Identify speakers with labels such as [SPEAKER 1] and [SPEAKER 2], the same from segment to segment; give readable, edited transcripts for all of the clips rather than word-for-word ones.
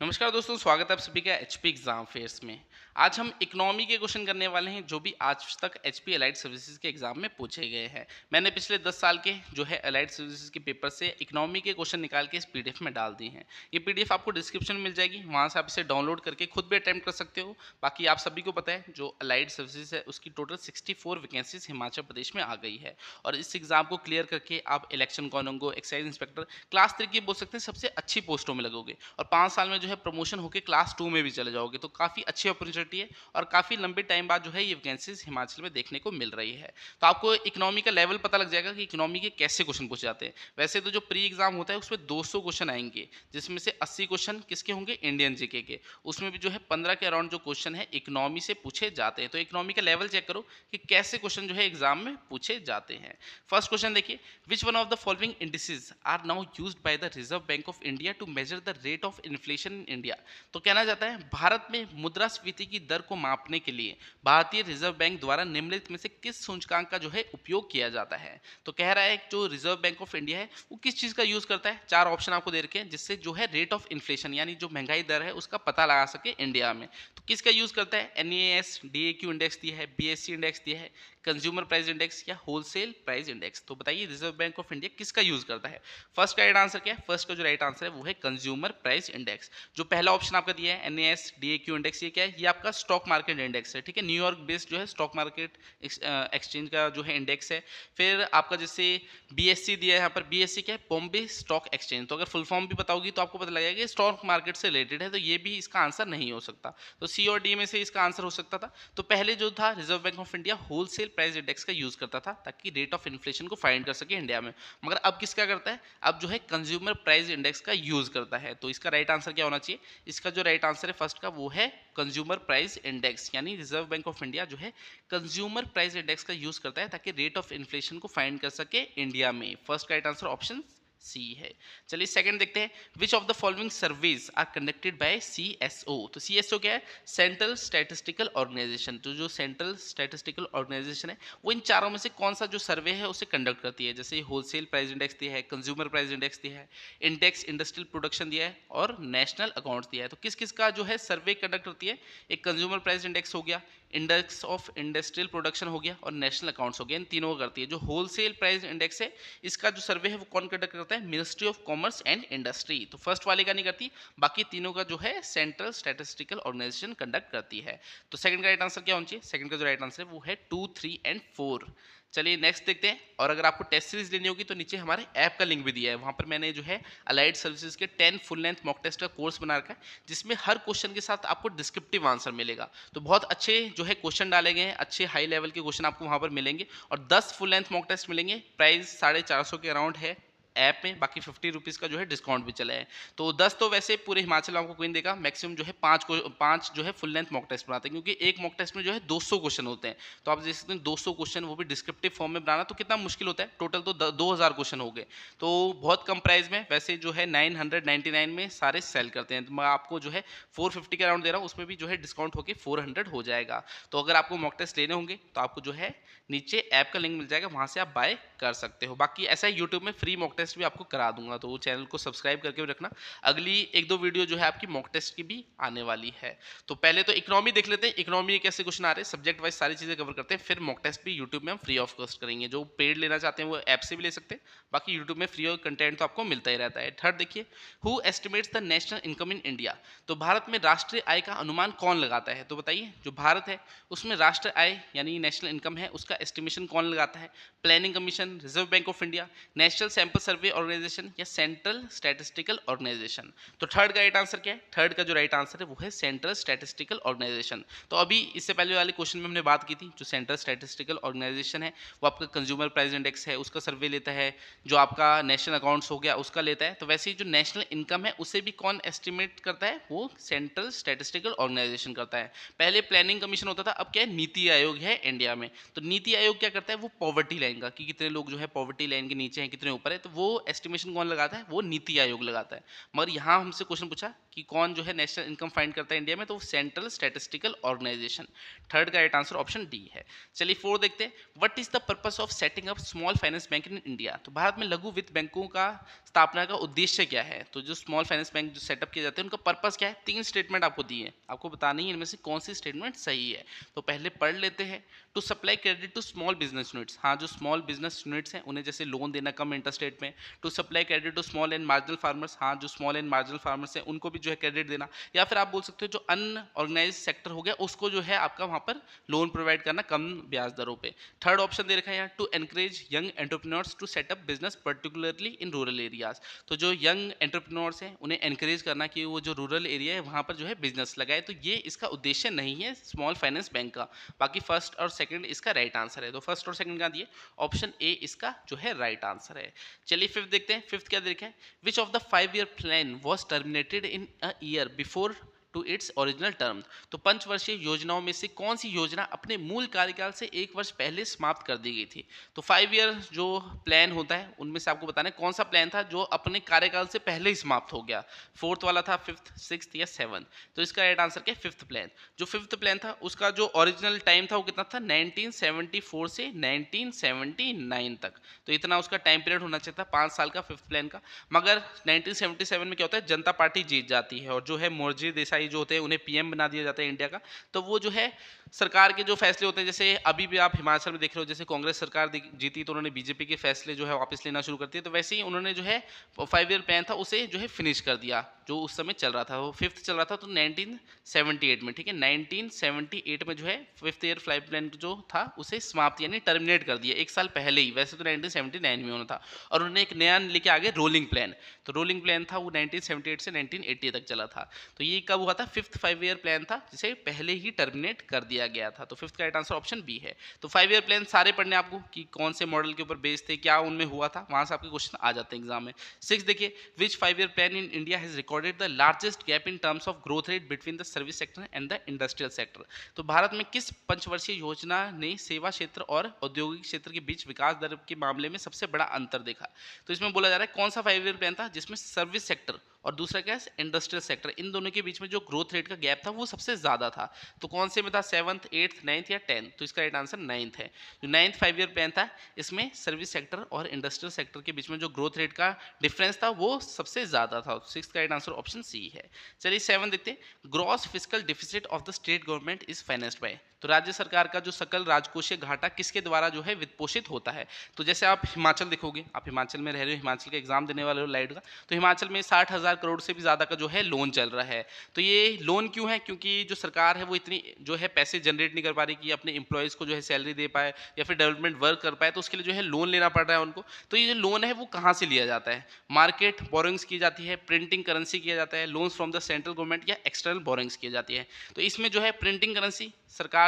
[SPEAKER 1] नमस्कार दोस्तों, स्वागत है आप सभी का एचपी एग्जाम फेयर्स में। आज हम इकोनॉमी के क्वेश्चन करने वाले हैं जो भी आज तक एचपी अलाइड सर्विसेज के एग्जाम में पूछे गए हैं। मैंने पिछले 10 साल के जो है अलाइड सर्विसेज के पेपर से इकोनॉमी के क्वेश्चन निकाल के इस पीडीएफ में डाल दिए हैं। ये पीडीएफ आपको डिस्क्रिप्शन में मिल जाएगी, वहाँ से आप इसे डाउनलोड करके खुद भी अटेम्प्ट कर सकते हो। बाकी आप सभी को पता है जो अलाइड सर्विसेज है उसकी टोटल 64 वैकेंसीज हिमाचल प्रदेश में आ गई है और इस एग्जाम को क्लियर करके आप इलेक्शन कॉनंगो, एक्साइज इंस्पेक्टर, क्लास 3 की बोल सकते हैं सबसे अच्छी पोस्टों में लगोगे और 5 साल में जो है प्रमोशन होकर क्लास 2 में भी चले जाओगे। तो काफ़ी अच्छी अपॉर्चुनिटी है और काफ़ी लंबे टाइम बाद जो है ये वैकेंसीज हिमाचल में देखने को मिल रही है। तो आपको इकोनॉमी का लेवल पता लग जाएगा कि इकोनॉमी के कैसे क्वेश्चन पूछे जाते हैं। वैसे तो जो प्री एग्जाम होता है उसमें 200 क्वेश्चन आएंगे, जिसमें से 80 क्वेश्चन किसके होंगे, इंडियन जीके के। उसमें भी जो है 15 के अराउंड जो क्वेश्चन है इकोनॉमी से पूछे जाते हैं। तो इकोनॉमी का लेवल चेक करो कि कैसे क्वेश्चन जो है एग्जाम में पूछे जाते हैं। फर्स्ट क्वेश्चन देखिए, which one of the following indices are now used by the Reserve Bank of India to measure the rate of inflation in India. तो कहना जाता है भारत में मुद्रास्फीति की दर को मापने के लिए भारतीय रिजर्व बैंक द्वारा निम्नलिखित में से किस सूचकांक का जो है उपयोग किया जाता है। तो कह रहा है जो रिजर्व बैंक ऑफ इंडिया है वो किस चीज का यूज करता है। चार ऑप्शन आपको दे रखे हैं जिससे जो है रेट ऑफ इन्फ्लेशन यानी जो महंगाई दर है उसका पता लगा सके इंडिया में। तो किसका यूज करता है, एनएएस डीएक्यू इंडेक्स दिया है, बीएससी इंडेक्स दिया है, कंज्यूमर प्राइस इंडेक्स या होलसेल प्राइस इंडेक्स। तो बताइए रिजर्व बैंक ऑफ इंडिया किसका यूज करता है। फर्स्ट का राइट आंसर क्या है, फर्स्ट का जो राइट आंसर है वो है कंज्यूमर प्राइस इंडेक्स। जो पहला ऑप्शन आपका दिया है एनएएस डीएक्यू इंडेक्स, ये क्या है, ये आपका स्टॉक मार्केट इंडेक्स है। ठीक है, न्यूयॉर्क बेस्ड जो है स्टॉक मार्केट एक्सचेंज का जो है इंडेक्स है। फिर आपका जैसे बीएससी दिया है, यहाँ पर बीएससी क्या है, बॉम्बे स्टॉक एक्सचेंज। तो अगर फुल फॉर्म भी बताओगी तो आपको पता लगेगा कि स्टॉक मार्केट से रिलेटेड है, तो ये भी इसका आंसर नहीं हो सकता। तो सी और डी में से इसका आंसर हो सकता था। तो पहले जो था reserve Bank of India wholesale price index का यूज करता था ताकि रेट ऑफ इन्फ्लेशन को फाइंड कर सके इंडिया में, मगर अब किसका करता है, अब जो है कंज्यूमर प्राइस इंडेक्स का यूज करता है। तो इसका राइट आंसर क्या होना चाहिए, इसका जो राइट आंसर है फर्स्ट का वो है कंज्यूमर प्राइस इंडेक्स, यानी रिजर्व बैंक ऑफ इंडिया जो है कंज्यूमर प्राइस इंडेक्स का यूज करता है ताकि रेट ऑफ इन्फ्लेशन को फाइंड कर सके इंडिया में। फर्स्ट का राइट आंसर ऑप्शन सी है। चलिए सेकंड देखते हैं, which of the following surveys are conducted by CSO. तो सीएसओ क्या है, सेंट्रल स्टैटिस्टिकल ऑर्गेनाइजेशन। तो जो सेंट्रल स्टैटिस्टिकल ऑर्गेनाइजेशन है वो इन चारों में से कौन सा जो सर्वे है उसे कंडक्ट करती है। जैसे होलसेल प्राइस इंडेक्स दिया है, कंज्यूमर प्राइस इंडेक्स दिया है, इंडेक्स इंडस्ट्रियल प्रोडक्शन दिया है और नेशनल अकाउंट्स दिया है। तो किस किस का जो है सर्वे कंडक्ट करती है, एक कंज्यूमर प्राइस इंडेक्स हो गया, इंडेक्स ऑफ इंडस्ट्रियल प्रोडक्शन हो गया और नेशनल अकाउंट्स हो गया, इन तीनों को करती है। जो होलसेल प्राइस इंडेक्स है इसका जो सर्वे है वो कौन कंडक्ट करता है, ministry of commerce and industry. तो फर्स्ट वाले का नहीं करती, बाकी तीनों का जो है सेंट्रल स्टैटिस्टिकल ऑर्गेनाइजेशन कंडक्ट करती है। तो सेकंड का राइट आंसर क्या होना चाहिए, सेकंड का जो राइट आंसर है वो है 2, 3 एंड 4। चलिए नेक्स्ट देखते हैं। और अगर आपको टेस्ट सीरीज लेनी होगी तो नीचे हमारे ऐप का लिंक भी दिया है, वहां पर मैंने जो है अलाइड सर्विसेज के 10 फुल लेंथ मॉक टेस्ट का कोर्स बना रखा है जिसमें हर क्वेश्चन के साथ आपको डिस्क्रिप्टिव आंसर मिलेगा। तो बहुत अच्छे जो है क्वेश्चन डाले गए हैं, अच्छे हाई लेवल के क्वेश्चन आपको वहां पर मिलेंगे और 10 फुल लेंथ मॉक टेस्ट मिलेंगे। प्राइस 450 के अराउंड है ऐप में, बाकी 50 रुपीज़ का जो है डिस्काउंट भी चला है। तो 10 तो वैसे पूरे हिमाचल में आपको कोई नहीं देगा, मैक्सिमम जो है 5 जो है फुल लेंथ मॉक टेस्ट बनाते हैं क्योंकि एक मॉक टेस्ट में जो है 200 क्वेश्चन होते हैं। तो आप देख सकते हैं 200 क्वेश्चन वो भी डिस्क्रिप्टिव फॉर्म में बनाना तो कितना मुश्किल होता है। टोटल तो 2000 क्वेश्चन हो गए, तो बहुत कम प्राइस में। वैसे जो है 999 में सारे सेल करते हैं, तो मैं आपको जो है 450 के अराउंड दे रहा हूँ, उसमें भी जो है डिस्काउंट होकर 400 हो जाएगा। तो अगर आपको मॉक टेस्ट लेने होंगे तो आपको जो है नीचे ऐप का लिंक मिल जाएगा, वहां से आप बाय कर सकते हो। बाकी ऐसा ही यूट्यूब में फ्री मॉक टेस्ट भी आपको करा दूंगा, तो वो चैनल को सब्सक्राइब करके भी रखना। अगली 1-2 वीडियो जो है आपकी मॉक टेस्ट की भी आने वाली है। तो पहले तो इकोनॉमी देख लेते हैं, इकोनॉमी के कैसे क्वेश्चन आ रहे हैं, सब्जेक्ट वाइज सारी चीजें कवर करते हैं, फिर मॉक टेस्ट भी यूट्यूब में हम फ्री ऑफ कॉस्ट करेंगे। जो पेड लेना चाहते हैं वो ऐप से भी ले सकते हैं, बाकी यूट्यूब में फ्री कंटेंट तो आपको मिलता ही रहता है। थर्ड देखिए, who estimates the national income in India. तो भारत में राष्ट्रीय आय का अनुमान कौन लगाता है। तो बताइए जो भारत है उसमें राष्ट्रीय आय यानी नेशनल इनकम है उसका एस्टिमेशन कौन लगाता है, Planning Commission, Reserve Bank of India, National Sample Survey Organisation या सेंट्रल स्टैटिस्टिकल ऑर्गेनाइजेशन। तो थर्ड का राइट आंसर क्या है, थर्ड का जो राइट आंसर है वो है सेंट्रल स्टैटिस्टिकल ऑर्गेनाइजेशन। तो अभी इससे पहले वाले क्वेश्चन में हमने बात की थी, जो सेंट्रल स्टैटिस्टिकल ऑर्गेनाइजेशन है वो आपका कंज्यूमर प्राइस इंडेक्स है उसका सर्वे लेता है, जो आपका नेशनल अकाउंट्स हो गया उसका लेता है। तो वैसे ही जो नेशनल इनकम है उसे भी कौन एस्टिमेट करता है, वो सेंट्रल स्टैटिस्टिकल ऑर्गेनाइजेशन करता है। पहले प्लानिंग कमीशन होता था, अब क्या है नीति आयोग है इंडिया में। तो नीति आयोग क्या करता है, वो पॉवर्टी लाइन का कि कितने लोग जो है पॉवर्टी लाइन के नीचे हैं, कितने ऊपर है, तो वो वो एस्टिमेशन कौन लगाता है, वो नीति आयोग लगाता है। मगर यहाँ हमसे क्वेश्चन पूछा कि कौन जो है नेशनल इनकम फाइंड करता है इंडिया में, तो सेंट्रल स्टैटिस्टिकल ऑर्गेनाइजेशन। थर्ड का राइट आंसर ऑप्शन डी है। चलिए फोर देखते हैं, what is the purpose of setting up small finance bank in India. तो भारत में लघु वित्त बैंकों का स्थापना का उद्देश्य क्या है। तो जो स्मॉल फाइनेंस बैंक जो सेटअप किए जाते हैं उनका पर्पस क्या है। तीन स्टेटमेंट आपको दिए हैं, आपको बताना ही इनमें से कौन सी स्टेटमेंट सही है। तो पहले पढ़ लेते हैं। To supply credit to small business units, हाँ जो स्मॉल बिजनेस यूनिट्स हैं उन्हें जैसे लोन देना कम इंटरेस्ट रेट में। To supply credit to small and marginal farmers, हाँ जो स्मॉल एंड मार्जिनल फार्मर्स हैं उनको भी जो है क्रेडिट देना। या फिर आप बोल सकते हो जो अनऑर्गेनाइज सेक्टर हो गया उसको जो है आपका वहाँ पर लोन प्रोवाइड करना कम ब्याज दरों पे। थर्ड ऑप्शन दे रखा है यहाँ, to encourage young entrepreneurs to setup business particularly in rural areas. तो जो यंग एंटरप्रेन्योर्स हैं उन्हें एनकरेज करना कि वो जो रूरल एरिया है वहाँ पर जो है बिजनेस लगाए। तो ये इसका उद्देश्य नहीं है स्मॉल फाइनेंस बैंक का। बाकी फर्स्ट और सेकंड इसका राइट आंसर है। तो फर्स्ट और सेकंड का दिए, ऑप्शन ए इसका जो है राइट आंसर है। चलिए फिफ्थ देखते हैं। फिफ्थ क्या देखा है, which of the 5 year plan was terminated in a year before to its original term. तो पंचवर्षीय योजनाओं में से कौन सी योजना अपने मूल कार्यकाल से 1 वर्ष पहले समाप्त कर दी गई थी। तो 5 ईयर जो प्लान होता है उनमें से आपको बताना है कौन सा प्लान था जो अपने कार्यकाल से पहले ही समाप्त हो गया। फोर्थ वाला था, फिफ्थ, सिक्स्थ या सेवन्थ। तो इसका राइट आंसर क्या है, फिफ्थ प्लान। जो फिफ्थ प्लान था उसका जो ओरिजिनल टाइम था वो कितना था, 1974 से 1979 तक। तो इतना उसका टाइम पीरियड होना चाहिए था, 5 साल का फिफ्थ प्लान का। मगर 1977 में क्या होता है, जनता पार्टी जीत जाती है और जो है मोर्जी देसाई जो होते हैं उन्हें पीएम बना दिया जाता है इंडिया का। तो वो जो है सरकार के जो फैसले होते हैं, जैसे अभी भी आप हिमाचल में देख रहे हो, जैसे कांग्रेस सरकार जीती तो उन्होंने बीजेपी के फैसले जो है वापस लेना शुरू कर दिए। तो वैसे ही उन्होंने जो है 5 ईयर प्लान था उसे जो है फिनिश कर दिया जो उस समय चल रहा था, वो फिफ्थ चल रहा था। तो 1978 में, ठीक है, 1978 में जो है फिफ्थ ईयर फ्लाइट प्लान जो था उसे समाप्त यानी टर्मिनेट कर दिया 1 साल पहले ही। वैसे तो 1979 में होना था और उन्होंने एक नया लेके आगे रोलिंग प्लान। तो रोलिंग प्लान था वो 1978 से 1980 तक चला था। तो ये कब हुआ था, फिफ्थ 5 ईयर प्लान था जिसे पहले ही टर्मिनेट कर दिया गया था। तो फिफ्थ का राइट आंसर ऑप्शन बी है। तो 5 ईयर प्लान सारे पढ़ने आपको कि कौन से मॉडल के ऊपर बेस्ड थे, क्या उनमें हुआ था, वहां से आपके क्वेश्चन आ जाते हैं एग्जाम में। 6 देखिए, विच 5 year plan in India has recorded the largest gap in terms of growth rate between the service sector and the industrial sector. तो भारत में किस पंचवर्षीय योजना ने सेवा क्षेत्र और औद्योगिक क्षेत्र के बीच विकास दर के मामले में सबसे बड़ा अंतर देखा। तो इसमें बोला जा रहा है कौन सा 5 ईयर प्लान था जिसमें सर्विस सेक्टर और दूसरा क्या है इंडस्ट्रियल सेक्टर, इन दोनों के बीच में जो ग्रोथ रेट का गैप था वो सबसे ज्यादा था। तो कौन से में था, 7th, 8th, 9th या 10th। तो इसका राइट आंसर 9th है। जो 9th 5 ईयर प्लान था इसमें सर्विस सेक्टर और इंडस्ट्रियल सेक्टर के बीच में जो ग्रोथ रेट का डिफरेंस था वो सबसे ज्यादा था। 6th का राइट आंसर ऑप्शन सी है। चलिए 7 देखते हैं, gross fiscal deficit of the state government is financed by. तो राज्य सरकार का जो सकल राजकोषीय घाटा किसके द्वारा जो है वित्त पोषित होता है। तो जैसे आप हिमाचल देखोगे, आप हिमाचल में रह रहे हो, हिमाचल का एग्जाम देने वाले हो लाइट का, तो हिमाचल में 60,000 करोड़ से भी ज्यादा का जो है लोन चल रहा है। तो ये लोन क्यों है, क्योंकि जो सरकार है वो इतनी जो है पैसे जनरेट नहीं कर पा रही कि अपने एम्प्लॉयज को जो है सैलरी दे पाए या फिर डेवलपमेंट वर्क कर पाए, तो उसके लिए जो है लोन लेना पड़ रहा है उनको। तो ये जो लोन है वो कहाँ से लिया जाता है, मार्केट बोरिंग्स की जाती है, प्रिंटिंग करेंसी किया जाता है, loans from the central government या एक्सटर्नल बोरिंग्स की जाती है। तो इसमें जो है प्रिंटिंग करेंसी सरकार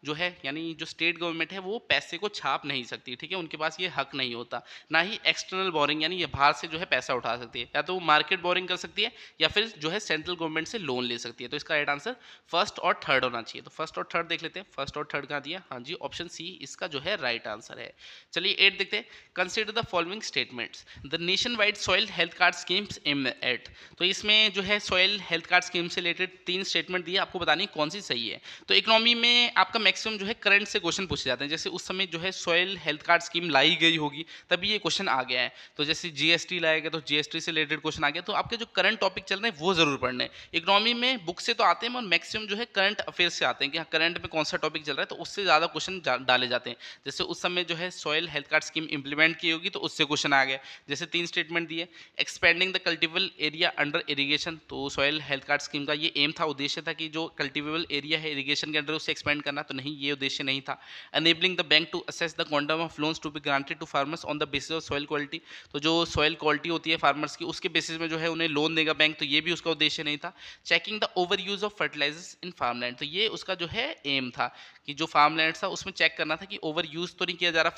[SPEAKER 1] जो है यानी जो स्टेट गवर्नमेंट है वो पैसे को छाप नहीं सकती, ठीक है, उनके पास ये हक नहीं होता। ना ही एक्सटर्नल बोरिंग यानी ये बाहर से जो है पैसा उठा सकती है, या तो वो मार्केट बोरिंग कर सकती है या फिर जो है सेंट्रल गवर्नमेंट से लोन ले सकती है। तो इसका राइट आंसर फर्स्ट और थर्ड होना चाहिए। तो फर्स्ट और थर्ड देख लेते हैं, फर्स्ट और थर्ड कहाँ दिया, हाँ जी ऑप्शन सी इसका जो है राइट आंसर है। चलिए 8 देखते हैं, consider the following statements the nation wide soil health card schemes aim at. तो इसमें जो है सॉइल हेल्थ कार्ड स्कीम से रिलेटेड 3 स्टेटमेंट दिए, आपको बतानी कौन सी सही है। तो इकोनॉमी में आपका मैक्सिमम जो है करंट से क्वेश्चन पूछे जाते हैं, जैसे उस समय जो है सॉइल हेल्थ कार्ड स्कीम लाई गई होगी तभी ये क्वेश्चन आ गया है। तो जैसे जीएसटी लाया गया तो जीएसटी से रिलेटेड क्वेश्चन आ गया। तो आपके जो करंट टॉपिक चल रहे हैं वो जरूर पढ़ने हैं। इकोनॉमी में बुक से तो आते हैं और मैक्सिमम जो है करंट अफेयर से आते हैं कि हाँ करंट में कौन सा टॉपिक चल रहा है, तो उससे ज़्यादा क्वेश्चन डाले जाते हैं। जैसे उस समय जो है soil health card scheme implement की होगी तो उससे क्वेश्चन आ गया। जैसे 3 स्टेटमेंट दिए, expanding the cultivable area under irrigation. तो सॉइल हेल्थ कार्ड स्कीम का ये एम था, उद्देश्य था कि जो कल्टिवेबल एरिया है इरीगेशन के अंडर उसे एक्सपेंड करना, तो नहीं ये उद्देश्य नहीं था। enabling the bank to assess the quantum of loans to be granted to farmers on the basis of soil quality। तो जो soil quality होती है फार्मर्स की उसके बेसिस में जो है उन्हें लोन देगा बैंक, तो ये भी उसका उद्देश्य नहीं था। Checking the over use of fertilisers in farmland, तो ये उसका जो है एम था कि जो फार्मलैंड था उसमें चेक करना था कि ओवर यूज तो नहीं किया जा रहा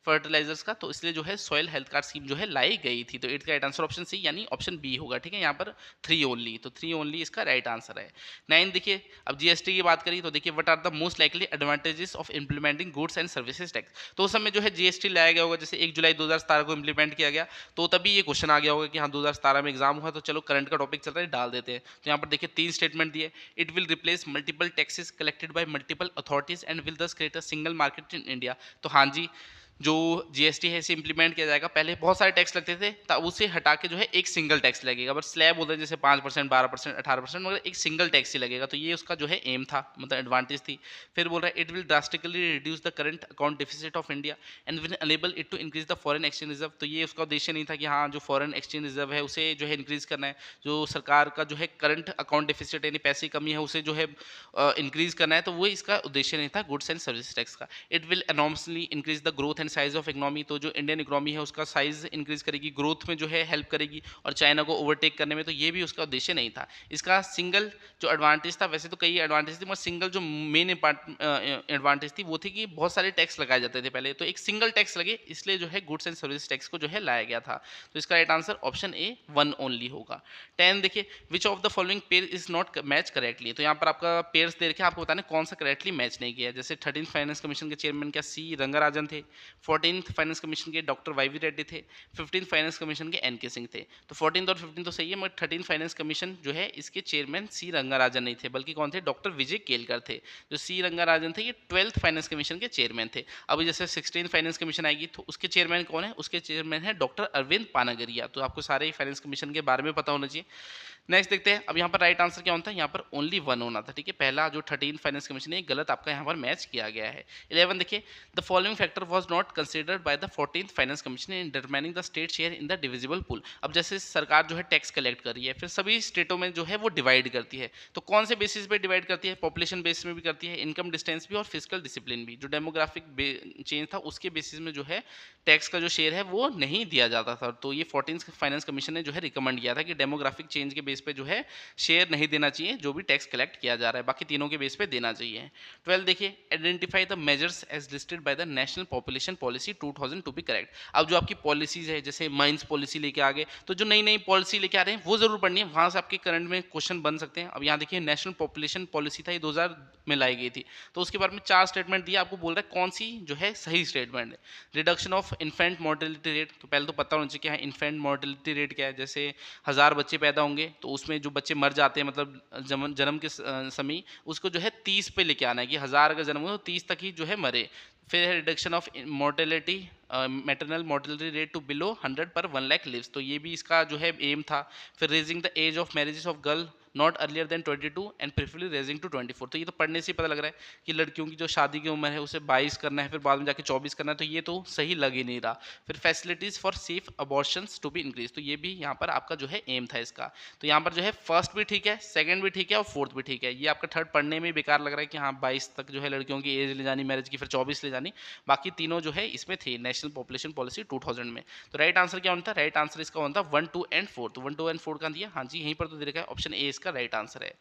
[SPEAKER 1] फर्टिलाइजर्स का, तो इसलिए जो है सॉइल हेल्थ कार्ड स्कीम जो है लाई गई थी। तो 8 का राइट आंसर ऑप्शन सी यानी ऑप्शन बी होगा, ठीक है, यहाँ पर 3 ओनली, तो 3 ओनली इसका राइट आंसर है। 9 देखिए, अब जीएसटी की बात करी तो देखिए what are the most likely advantages of implementing goods and services tax. तो उस समय जो है जीएसटी लाया गया होगा, जैसे 1 जुलाई 2017 को इंप्लीमेंट किया गया, तो तभी ये क्वेश्चन आ गया होगा कि हाँ 2017 में एग्जाम हुआ, तो चलो करंट का टॉपिक चल रहा है डाल देते हैं। तो यहाँ पर देखिए 3 स्टेटमेंट दिए। It will replace multiple taxes collected by multiple authorities and will thus create a single market in India. तो हाँ जी, जो जीएसटी है इसे इंप्लीमेंट किया जाएगा। पहले बहुत सारे टैक्स लगते थे, तब उसे हटा के जो है एक सिंगल टैक्स लगेगा। बट स्लैब होता है जैसे 5%, 12%, 18%, मगर एक सिंगल टैक्स ही लगेगा। तो ये उसका जो है एम था, मतलब एडवांटेज थी। फिर बोल रहा है it will drastically reduce the current account deficit of India and will enable it to increase the foreign exchange reserve. तो ये उसका उद्देश्य नहीं था कि हाँ जो फॉरेन एक्सचेंज रिजर्व है उसे जो है इंक्रीज करना है, जो सरकार का जो है करंट अकाउंट डिफिसिट यानी पैसे की कमी है उसे जो है इंक्रीज करना है। तो वो इसका उद्देश्य नहीं था गुड्स एंड सर्विस टैक्स का। It will enormously increase the growth and size of economy. तो जो इंडियन इकोनॉमी है उसका साइज इंक्रीज करेगी, ग्रोथ में जो है हेल्प करेगी और चाइना को ओवरटेक करने में। तो ये भी उसका उद्देश्य नहीं था। इसका सिंगल जो एडवांटेज था, वैसे तो कई एडवांटेज थी मगर सिंगल जो मेन एडवांटेज थी वो थी कि बहुत सारे टैक्स लगाए जाते थे पहले, तो एक सिंगल टैक्स लगे, इसलिए जो है गुड्स एंड सर्विस टैक्स को जो है लाया गया था। तो इसका right answer option A 1 only होगा। 10 देखिए विच of the following pair is not match correctly. तो यहाँ पर आपका पेयर्स दे रखे, आपको बताना कौन सा करेक्टली मैच नहीं किया। जैसे 13th फाइनेंस कमीशन के चेयरमैन क्या सी रंगाराजन थे, 14th फाइनेंस कमीशन के डॉक्टर वाईवी रेड्डी थे, 15th फाइनेंस कमीशन के एन के सिंह थे। तो 14th और 15th तो सही है, मगर 13th फाइनेंस कमीशन जो है इसके चेयरमैन सी रंगाराजन नहीं थे, बल्कि कौन थे, डॉक्टर विजय केलकर थे। जो सी रंगाराजन थे ये 12th फाइनेंस कमीशन के चेयरमैन थे। अभी जैसे 16th फाइनेंस कमीशन आएगी तो उसके चेयरमैन कौन है, उसके चेयरमैन है डॉक्टर अरविंद पानागरिया। तो आपको सारे फाइनेंस कमीशन के बारे में पता होना चाहिए। नेक्स्ट देखते हैं, अब यहाँ पर राइट आंसर क्या होता है, यहाँ पर ओनली 1 होना था। ठीक है, पहला जो 13th फाइनेंस कमीशन है गलत आपका यहाँ पर मैच किया गया है। 11 देखिए the following factor was not considered by the 14th finance commission in determining the state share in the divisible pool. अब जैसे सरकार जो है टैक्स कलेक्ट कर रही है, फिर सभी स्टेटों में जो है वो डिवाइड करती है। तो कौन से बेसिस पे डिवाइड करती है, पॉपुलेशन बेसिस में भी करती है, इनकम डिस्टेंस भी और फिजिकल डिसिप्लिन भी। जो डेमोग्राफिक चेंज था उसके बेसिस में जो है टैक्स का जो शेयर है वो नहीं दिया जाता था। तो ये 14th फाइनेंस कमीशन ने जो है रिकमेंड किया था कि डेमोग्राफिक चेंज के बेस पे जो है शेयर नहीं देना चाहिए जो भी टैक्स कलेक्ट किया जा रहा है, बाकी तीनों के बेस पे देना चाहिए। 12 देखिए identify the measures as listed by the National Population Policy 2000 to be correct. अब जो आपकी पॉलिसीज है जैसे माइंस पॉलिसी लेके आ गए, तो जो नई नई पॉलिसी लेके आ रहे हैं वो जरूर पढ़नी है, वहां से आपके करंट में क्वेश्चन बन सकते हैं। अब यहाँ देखिए नेशनल पॉपुलेशन पॉलिसी था, ये 2000 में लाई गई थी, तो उसके बारे में 4 स्टेटमेंट दिया, आपको बोल रहा है कौन सी जो है सही स्टेटमेंट है। Reduction of infant mortality rate, तो पहले तो पता होना चाहिए कि हाँ इन्फेंट मोर्टेलिटी रेट क्या है। जैसे 1000 बच्चे पैदा होंगे तो उसमें जो बच्चे मर जाते हैं, मतलब जन्म के समय, उसको जो है 30 पे लेके आना है कि 1000 अगर जन्म हो तो 30 तक ही जो है मरे। फिर है reduction of mortality maternal mortality rate to below 100 per 1 lakh lives, तो ये भी इसका जो है एम था। फिर raising the age of marriages of girl not earlier than 22 and preferably raising to 24। तो ये तो पढ़ने से ही पता लग रहा है कि लड़कियों की जो शादी की उम्र है उसे 22 करना है, फिर बाद में जाके 24 करना है, तो ये तो सही लग ही नहीं रहा। फिर facilities for safe abortions to be increase, तो ये भी यहाँ पर आपका जो है एम था इसका। तो यहाँ पर जो है फर्स्ट भी ठीक है, सेकंड भी ठीक है और फोर्थ भी ठीक है। ये आपका थर्ड पढ़ने में बेकार लग रहा है कि हाँ 22 तक जो है लड़कियों की एज ले जानी मैरिज की, फिर 24 ले जानी, बाकी तीनों जो है इसमें थे नेशनल पॉपुलेशन पॉलिसी 2000 में। तो राइट आंसर क्या होता है, राइट आंसर इसका होता है 1, 2 एंड 4। तो 1, 2 एंड 4 का दिया, हाँ जी यहीं पर तो दे रखा है, ऑप्शन ए इसका राइट आंसर है।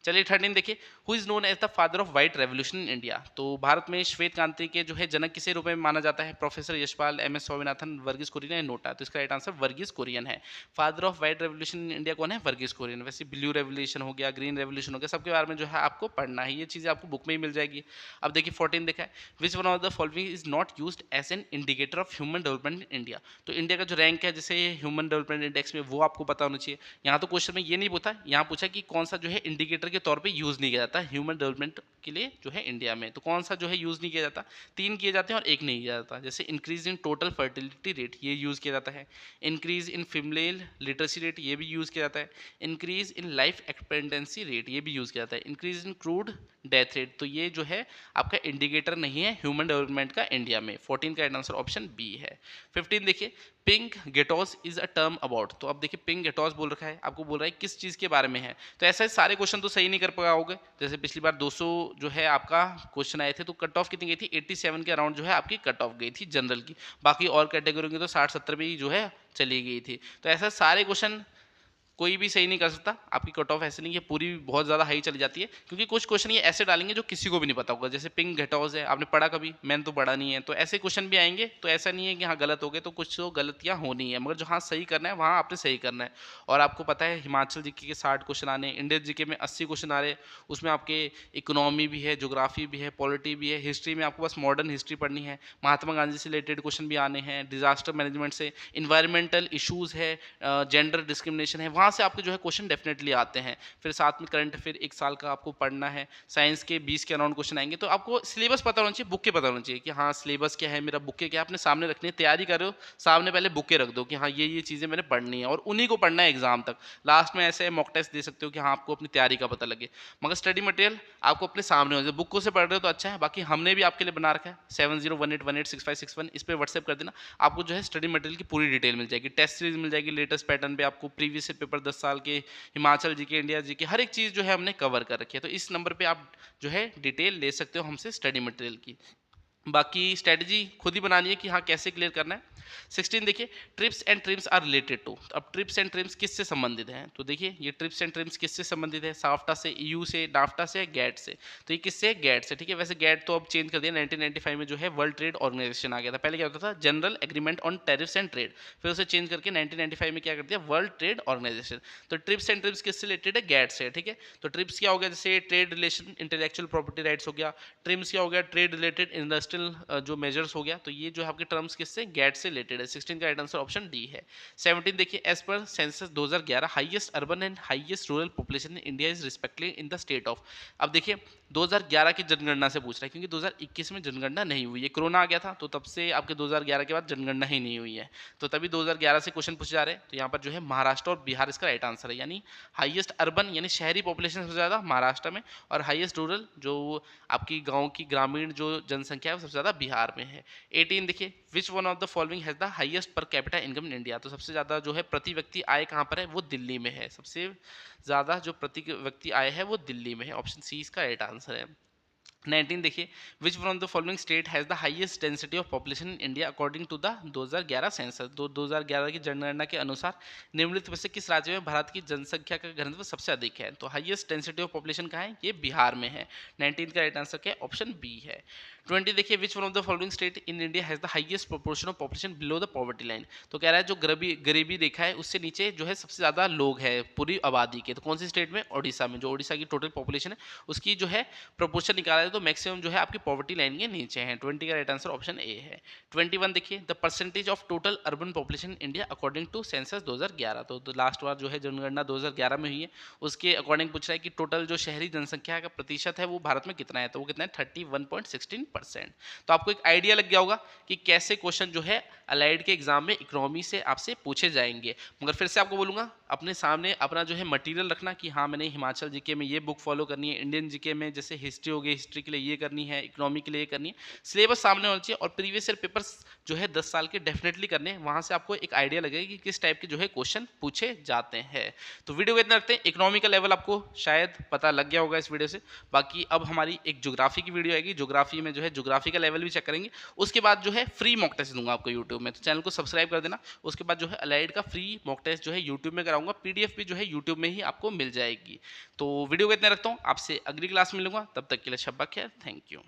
[SPEAKER 1] चलिए 13 देखिए, who is known as the father of white revolution in India. तो भारत में श्वेत क्रांति के जो है जनक किसे रूप में माना जाता है, professor Yashpal, M S Swaminathan, Varghese Kurien या नोटा। तो इसका राइट आंसर वर्गीस कुरियन है। Father of white revolution in India कौन है, वर्गीस कुरियन। वैसे ब्लू रेवोल्यूशन हो गया, ग्रीन रेवोल्यूशन हो गया, सबके बारे में जो है आपको पढ़ना है, ये चीजें आपको बुक में ही मिल जाएगी। अब देखिए 14 देखा है, which one of the following is not used as an indicator of human development in India. तो इंडिया का जो रैंक है जैसे ह्यूमन डेवलपमेंट इंडेक्स में, वो आपको पता होना चाहिए। यहाँ तो क्वेश्चन में ये नहीं पूछा, यहाँ पूछा कि कौन सा जो है इंडिकेटर के तौर पे यूज नहीं किया जाता ह्यूमन डेवलपमेंट के लिए जो है इंडिया में। तो कौन सा जो है यूज नहीं किया जाता, 3 किए जाते हैं और 1 नहीं किया जाता। जैसे increase in total fertility rate, ये यूज किया जाता है। Increase in female literacy rate, ये भी यूज किया जाता है। Increase in life expectancy rate, ये भी यूज किया जाता है। Increase in crude death rate, तो ये जो है आपका इंडिकेटर नहीं है ह्यूमन डेवलपमेंट का इंडिया में। 14 का आंसर ऑप्शन बी है। 15 देखिए, pink ghettos is a term about. तो अब देखिए पिंक गेटोस बोल रखा है, आपको बोल रहा है किस चीज के बारे में है। तो ऐसे सारे क्वेश्चन तो सही नहीं कर पाओगे। जैसे पिछली बार 200 जो है आपका क्वेश्चन आए थे, तो कट ऑफ कितनी गई थी, 87 के अराउंड जो है आपकी कट ऑफ गई थी जनरल की। बाकी और कैटेगरी की तो 60-70 भी जो है चली गई थी। तो ऐसा सारे क्वेश्चन कोई भी सही नहीं कर सकता, आपकी कट ऑफ ऐसे नहीं है पूरी बहुत ज़्यादा हाई चली जाती है, क्योंकि कुछ क्वेश्चन ये ऐसे डालेंगे जो किसी को भी नहीं पता होगा। जैसे पिंक घेटोज है, आपने पढ़ा कभी? मैंने तो पढ़ा नहीं है। तो ऐसे क्वेश्चन भी आएंगे, तो ऐसा नहीं है कि हाँ गलत हो गए, तो कुछ तो गलतियाँ होनी है, मगर जहाँ सही करना है वहाँ आपने सही करना है। और आपको पता है हिमाचल जीके के 60 क्वेश्चन आने, इंडियन जीके में 80 क्वेश्चन आ रहे, उसमें आपके इकोनॉमी भी है, ज्योग्राफी भी है, पॉलिटी भी है, हिस्ट्री में आपको बस मॉडर्न हिस्ट्री पढ़नी है, महात्मा गांधी से रिलेटेड क्वेश्चन भी आने हैं, डिजास्टर मैनेजमेंट से, इन्वायरमेंटल इशूज़ है, जेंडर डिस्क्रिमिनेशन है, वहाँ से आपके जो है क्वेश्चन डेफिनेटली आते हैं। फिर साथ में करंट अफेयर 1 साल का आपको पढ़ना है, साइंस के 20 के अराउंड क्वेश्चन आएंगे। तो आपको सिलेबस पता होना चाहिए, बुक के पता होना चाहिए कि हाँ सिलेबस क्या है, मेरा बुक के क्या है, अपने सामने रखनी है। तैयारी कर रहे हो, सामने पहले बुक के रख दो कि हाँ ये चीज़ें मैंने पढ़नी है, और उन्हीं को पढ़ना है एग्जाम तक। लास्ट में ऐसे मॉक टेस्ट दे सकते हो कि हाँ आपको अपनी तैयारी का पता लगे, मगर स्टडी मटेरियल आपको अपने सामने हो जाए। बुकों से पढ़ रहे हो तो अच्छा है, बाकी हमने भी आपके लिए बना रखा है 7018186561, इस पर व्हाट्सएप कर देना, आपको जो है स्टडी मटेरियल की पूरी डिटेल मिल जाएगी, टेस्ट सीरीज मिल जाएगी लेटेस्ट पैटर्न पे, आपको प्रीवियस पेपर 10 साल के, हिमाचल जीके, इंडिया जीके, हर एक चीज़ जो है हमने कवर कर रखी है। तो इस नंबर पे आप जो है डिटेल ले सकते हो हमसे स्टडी मटेरियल की। बाकी स्ट्रेटजी खुद ही बनानी है कि हाँ कैसे क्लियर करना है। 16 देखिए, TRIPS and TRIMS are related to. अब ट्रिप्स एंड ट्रिम्स किससे संबंधित हैं? तो देखिए ये ट्रिप्स एंड ट्रिम्स किससे संबंधित है? साफ्टा से, ईयू से, नाफ्टा से, गैट से। तो ये किससे? गैट से। ठीक है, वैसे गैट तो अब चेंज कर दिया, 1995 में जो है वर्ल्ड ट्रेड ऑर्गेनाइजेशन आ गया था। पहले क्या होता था? General agreement on tariffs and trade, फिर उसे चेंज करके 1995 में क्या कर दिया? World trade organisation. तो ट्रिप्स एंड ट्रिम्स किससे रिलेटेड है? गैट से। ठीक है, तो ट्रिप्स क्या हो गया? जैसे trade relation, intellectual property rights हो गया। ट्रिम्स क्या हो गया? ट्रेड रिलेटेड इंडस्ट्रियल जो मेजर्स हो गया। तो ये जो है आपके टर्म्स किससे? गैट से रिलेटेड है। 16 का राइट आंसर ऑप्शन डी है। 17 देखिए, as per census 2011 highest urban and highest rural population in India is respectively in the state of. अब देखिए 2011 की जनगणना से पूछ रहा है, क्योंकि 2021 में जनगणना नहीं हुई है, कोरोना आ गया था, तो तब से आपके 2011 के बाद जनगणना ही नहीं हुई है, तो तभी 2011 से क्वेश्चन पूछे जा रहे हैं। तो यहाँ पर जो है महाराष्ट्र और बिहार इसका राइट आंसर है, यानी हाईएस्ट अर्बन यानी शहरी पॉपुलेशन सबसे ज़्यादा महाराष्ट्र में, और हाईएस्ट रूरल जो आपकी गाँव की ग्रामीण जो जनसंख्या है वो सबसे ज़्यादा बिहार में है। 18 देखिए, which one of the following has the highest per capita income in India. तो सबसे ज़्यादा जो है प्रति व्यक्ति आय कहाँ पर है? वो दिल्ली में है, सबसे ज़्यादा जो प्रति व्यक्ति आय है वो दिल्ली में है। ऑप्शन सी इसका राइट आंसर है। 19 देखिए, which one of the following state has the highest density of population in India according to the 2011 census. 2011 की जनगणना के अनुसार निम्नलिखित में से किस राज्य में भारत की जनसंख्या का घनत्व सबसे अधिक है? तो हाईएस्ट डेंसिटी ऑफ पॉपुलेशन कहाँ है? ये बिहार में है। 19 का राइट आंसर क्या है? ऑप्शन बी है। 20 देखिए, which one of the following state in India has the highest proportion of population below the poverty line. तो कह रहा है जो गरीबी रेखा है उससे नीचे जो है सबसे ज़्यादा लोग हैं पूरी आबादी के। तो कौन सी स्टेट में? ओडिशा में। जो ओडिशा की टोटल पॉपुलेशन है उसकी जो है प्रोपोर्शन निकाला है तो मैक्सिमम जो है आपकी पॉवर्टी लाइन के नीचे है। 20 का राइट आंसर ऑप्शन ए है। 21 देखिए, the percentage of total urban population India according to census 2011। तो लास्ट बार जो है जनगणना 2011 में हुई है, उसके अकॉर्डिंग पूछ रहा है कि टोटल जो शहरी जनसंख्या का प्रतिशत है वो भारत में कितना है? तो वो कितना है? 31.16%। तो आपको एक आइडिया लग गया होगा कि कैसे क्वेश्चन जो है अलाइड के एग्जाम में इकोनॉमी से आपसे पूछे जाएंगे। मगर फिर से आपको बोलूंगा, अपने सामने अपना जो है मटेरियल रखना कि हाँ मैंने हिमाचल जीके में ये बुक फॉलो करनी है, इंडियन जीके में जैसे हिस्ट्री हो गई, हिस्ट्री के लिए ये करनी है, इकोनॉमी के लिए ये करनी है। सिलेबस सामने होना चाहिए, और प्रीवियस ईयर पेपर्स जो है 10 साल के डेफिनेटली करने हैं, वहाँ से आपको एक आइडिया लगेगा कि किस टाइप के जो है क्वेश्चन पूछे जाते हैं। तो वीडियो को इतना रखते हैं, इकोनॉमी का लेवल आपको शायद पता लग गया होगा इस वीडियो से। बाकी अब हमारी एक ज्योग्राफी की वीडियो आएगी, ज्योग्राफी में जो है ज्योग्राफी का लेवल भी चेक करेंगे। उसके बाद जो है फ्री मॉक टेस्ट दूंगा आपको यूट्यूब में, तो चैनल को सब्सक्राइब कर देना। उसके बाद जो है अलाइड का फ्री मॉक टेस्ट जो है यूट्यूब में कराऊंगा, पीडीएफ भी जो है यूट्यूब में ही आपको मिल जाएगी। तो वीडियो को इतना रखता हूँ, आपसे अगली क्लास में मिलूंगा, तब तक के लिए शब्बा खैर, थैंक यू।